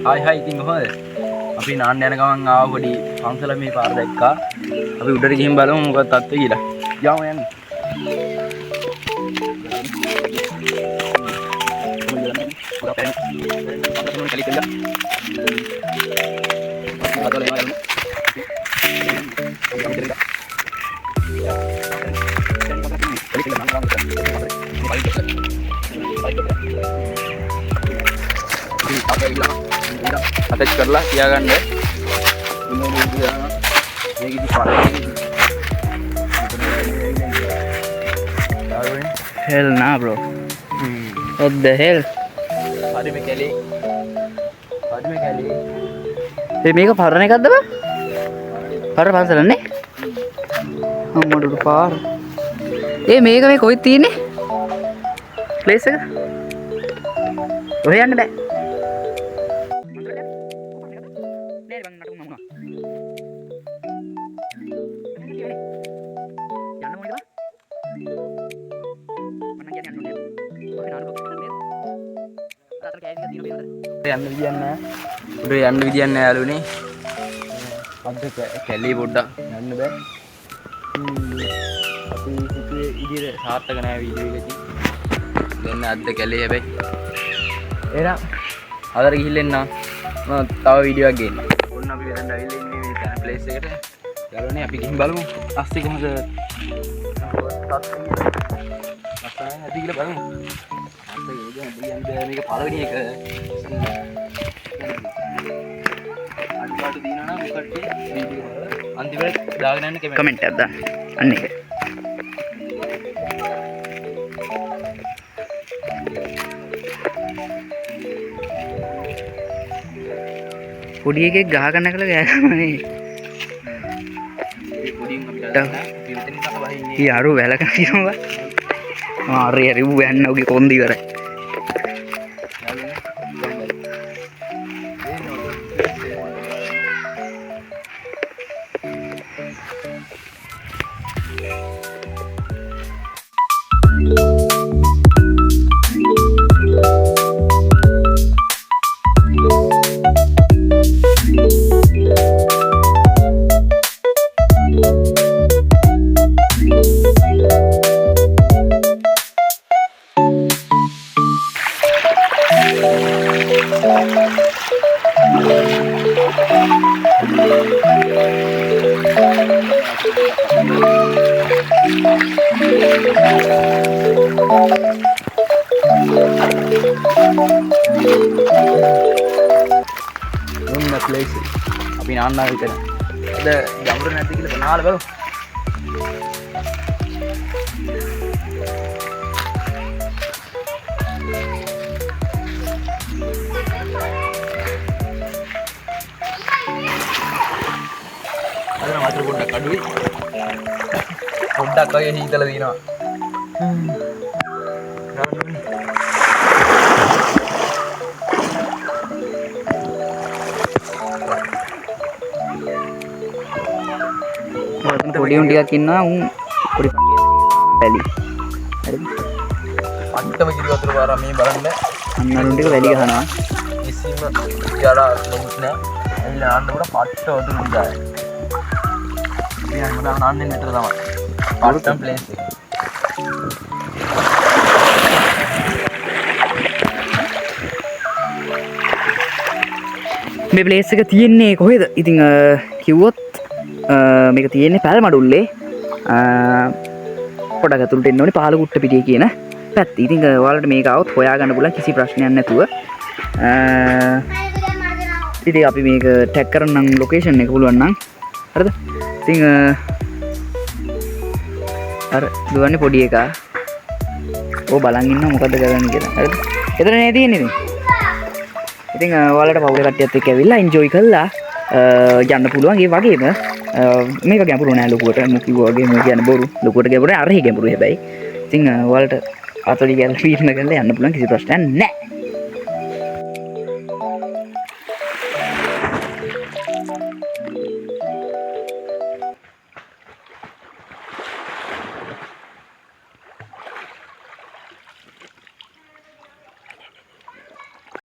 හයි ඉතින් කොහොමද? අපි නාන්න යන ගමන් ආව පොඩි පන්සල මේ පාර දැක්කා. අපි උඩට ගිහින් බලමු මොකක්ද තත්ත්වය කියලා. යමු යන්න. attach කරලා තියාගන්න. hell nah bro. What the hell? හරිම කැලේ. මේක පරණ එකක්ද බං? පරණ පන්සලනේ? අම්මඩට පාර. මේක මේ කොහෙද තියෙන්නේ? ප්ලේස් එක? ඔහෙ යන්න බෑ. යන්න විදියක් නැහැ. උඩ යන්න විදියක් නැහැ යාළුවනේ. අද කැලේ පොඩ්ඩක් යන්න බෑ. අපි හිතුවේ ඉදිරියට සාර්ථක නැහැ වීඩියෝ එකකින්. දෙන්න අද කැලේ හැබැයි. එහෙනම් අදට ගිහින් එන්න මම තව වීඩියෝ එකක් ගේන්න. ඔන්න අපි වෙනද ඇවිල්ලා ඉන්නේ මේ ප්ලේස් එකට. යාළුවනේ අපි ගිහින් බලමු. අස්සේ කොහොමද? අස්සේ ඇති කියලා බලමු. මේක පළවෙනි එක අනිවාර්යයෙන් දිනනවා නම් මොකක්ද වීඩියෝ අන්තිමට දාගෙන යන්න කමෙන්ට් එකක් දාන්න අන්න ඒක පොඩි එකෙක් ගහ ගන්න කල ගෑ ගන්නනේ පොඩින් අපිට දාන්න පිළිතෙන් තමයි වහින්නේ ඊ අර වැලක කියනවා ආරේ රිව් යන්න උගේ කොන්ද ඉවරයි place අපි නාන්නා විතර අද යමුර නැද්ද කියලා බනහලා බලමු අද මාත්‍ර පොඩ්ඩක් අඩුයි පොඩ්ඩක් වගේ හීතල දිනවා පොඩි උන් ටිකක් ඉන්නවා උන් පොඩි වැලි හරිද අන්තිම කිරි වතුර පාර මේ බලන්න අන්න උන් ටික වැලි ගහනවා කිසිම ජඩා මොකුත් නෑ ඇවිල්ලා නාන්න උඩ පට්ට වතුර දිගායි අපි යන්න නාන්නේ මෙතන තමයි පාටම් ප්ලේස් එක මේ ප්ලේස් එක තියෙන්නේ කොහෙද ඉතින් කිව්වොත් මේක තියෙන්නේ පැල්මඩුල්ලේ පොඩක් අතුලට එන්න ඕනේ පාලකුට්ට පිටිය කියන පැත්ත. ඉතින් ඔයාලට මේක આવොත් හොයාගන්න පුළුවන් කිසි ප්‍රශ්නයක් නැතුව. ඉතින් අපි මේක ටැග් කරන්නම් ලොකේෂන් එක පුළුවන් නම්. හරිද? ඉතින් අර දුවන්නේ පොඩි එකා. ඕ බලන් ඉන්නවා මොකද්ද කරන්නේ කියලා. හරිද? එතන නේ තියෙන්නේ ඉතින්. ඉතින් ඔයාලට පවුලේ කට්ටියත් එක්ක ඇවිල්ලා එන්ජොයි කළා යන්න පුළුවන්. ඒ වගේම මේක ගැඹුරු නෑ ලොකුවට මුකිවෝ වගේ මම කියන්නේ බොරු ලොකුවට ගැඹුරු නෑ අරහි ගැඹුරු හැබැයි ඉතින් ඔයාලට අතොලි ගැල ෆීට් කරලා යන්න පුළුවන් කිසි ප්‍රශ්නයක් නෑ